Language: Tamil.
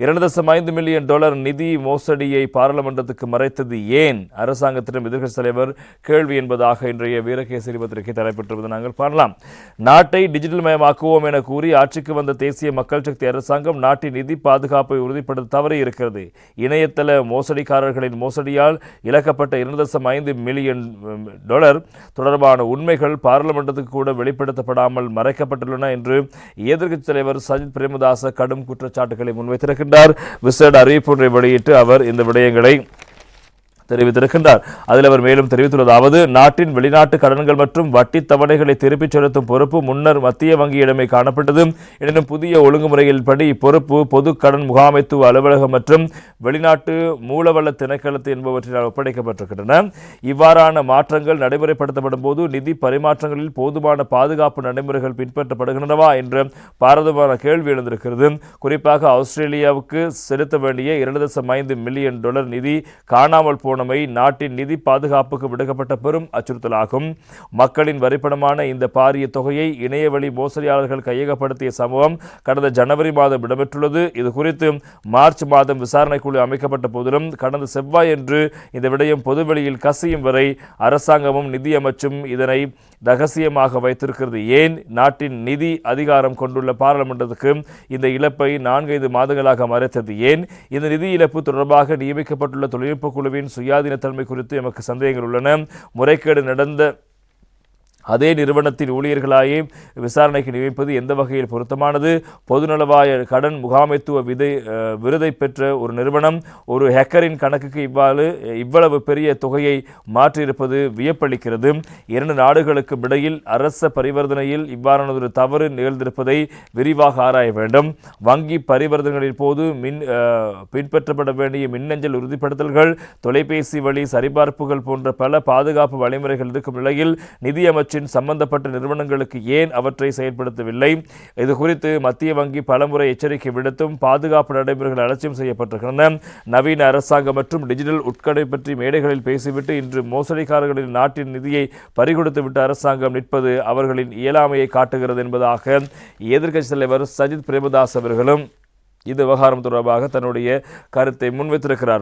$2.5 மில்லியன் நிதி மோசடியை பாராளுமன்றத்துக்கு மறைத்தது ஏன்? அரசாங்கத்திடம் எதிர்க்கட்சித் தலைவர் கேள்வி என்பதாக இன்றைய வீரகேசரி பத்திரிகை தலைப்பெற்றுவது நாங்கள் காணலாம். நாட்டை டிஜிட்டல் மயமாக்குவோம் என கூறி ஆட்சிக்கு வந்த தேசிய மக்கள் சக்தி அரசாங்கம் நாட்டின் நிதி பாதுகாப்பை உறுதிப்படுத்த தவறி இருக்கிறது. இணையதள மோசடிக்காரர்களின் மோசடியால் இழக்கப்பட்ட $2.5 மில்லியன் தொடர்பான உண்மைகள் பாராளுமன்றத்துக்கு கூட வெளிப்படுத்தப்படாமல் மறைக்கப்பட்டுள்ளன என்று எதிர்க்கட்சித் தலைவர் சஜித் பிரேமதாச கடும் குற்றச்சாட்டுகளை முன்வைத்திருக்கின்றார். விசேட அறிவிப்பு ஒன்றை வெளியிட்டு அவர் இந்த விடயங்களை தெரிவித்திருக்கின்றார். அதில் அவர் மேலும் தெரிவித்துள்ளதாவது, நாட்டின் வெளிநாட்டு கடன்கள் மற்றும் வட்டி தவணைகளை திருப்பிச் செலுத்தும் பொறுப்பு முன்னர் மத்திய வங்கியிடமே காணப்பட்டது. எனினும் புதிய ஒழுங்குமுறையில் படி இப்பொறுப்பு பொது கடன் முகாமைத்துவ அலுவலகம் மற்றும் வெளிநாட்டு மூலவள திணைக்களத்து என்பவற்றினால் ஒப்படைக்கப்பட்டிருக்கின்றன. இவ்வாறான மாற்றங்கள் நடைமுறைப்படுத்தப்படும் போது நிதி பரிமாற்றங்களில் போதுமான பாதுகாப்பு நடைமுறைகள் பின்பற்றப்படுகின்றனவா என்ற பாரதமான கேள்வி எழுந்திருக்கிறது. குறிப்பாக ஆஸ்திரேலியாவுக்கு செலுத்த வேண்டிய $2.5 மில்லியன் நிதி காணாமல் போனமை நாட்டின் நிதி பாதுகாப்புக்கு விடுக்கப்பட்ட பெரும் அச்சுறுத்தலாகும். மக்களின் வரிப்பணமான இந்த பாரிய தொகையை இணையவழி மோசடியாளர்கள் கையகப்படுத்திய சம்பவம் கடந்த ஜனவரி மாதம் இடம்பெற்றுள்ளது. இது குறித்து மார்ச் மாதம் விசாரணை குழு அமைக்கப்பட்ட போதிலும் கடந்த செவ்வாயன்று இந்த விடயம் பொதுவெளியில் கசியும் வரை அரசாங்கமும் நிதி அமைச்சும் இதனை ரகசியமாக வைத்திருக்கிறது ஏன்? நாட்டின் நிதி அதிகாரம் கொண்டுள்ள பாராளுமன்றத்துக்கு இந்த இழப்பை 4-5 மாதங்களாக மறைத்தது ஏன்? இந்த நிதி இழப்பு தொடர்பாக நியமிக்கப்பட்டுள்ள தொழில்நுட்ப குழுவின் சுயாதீனத்தன்மை குறித்து எமக்கு சந்தேகங்கள் உள்ளன. முறைகேடு நடந்த அதே நிறுவனத்தின் ஊழியர்களாயே விசாரணைக்கு நியமிப்பது எந்த வகையில் பொருத்தமானது? பொதுநலவாய கடன் முகாமைத்துவ விருதை பெற்ற ஒரு நிறுவனம் ஒரு ஹேக்கரின் கணக்குக்கு இவ்வளவு பெரிய தொகையை மாற்றியிருப்பது வியப்பளிக்கிறது. 2 நாடுகளுக்கு இடையில் அரச பரிவர்த்தனையில் இவ்வாறான ஒரு தவறு நிகழ்ந்திருப்பதை விரிவாக ஆராய வேண்டும். வங்கி பரிவர்த்தனைகளின் போது பின்பற்றப்பட வேண்டிய மின்னஞ்சல் உறுதிப்படுத்தல்கள், தொலைபேசி வழி சரிபார்ப்புகள் போன்ற பல பாதுகாப்பு வழிமுறைகள் இருக்கும் நிலையில் நிதியமைச்சர் சம்பந்தப்பட்ட நிறுவனங்களுக்கு ஏன் அவற்றை செயல்படுத்தவில்லை? இது குறித்து மத்திய வங்கி பலமுறை எச்சரிக்கை விடுத்தும் பாதுகாப்பு நடைமுறைகள் அலட்சியம் செய்யப்பட்டிருக்கின்றன. நவீன அரசாங்கம் மற்றும் டிஜிட்டல் உட்கடை பற்றி மேடைகளில் பேசிவிட்டு இன்று மோசடிக்காரர்களின் நாட்டின் நிதியை பறிகொடுத்துவிட்டு அரசாங்கம் நிற்பது அவர்களின் இயலாமையை காட்டுகிறது என்பதாக எதிர்க்கட்சித் தலைவர் சஜித் பிரேமதாஸ் அவர்களும் இந்த விவகாரம் தொடர்பாக தன்னுடைய கருத்தை முன்வைத்திருக்கிறார்.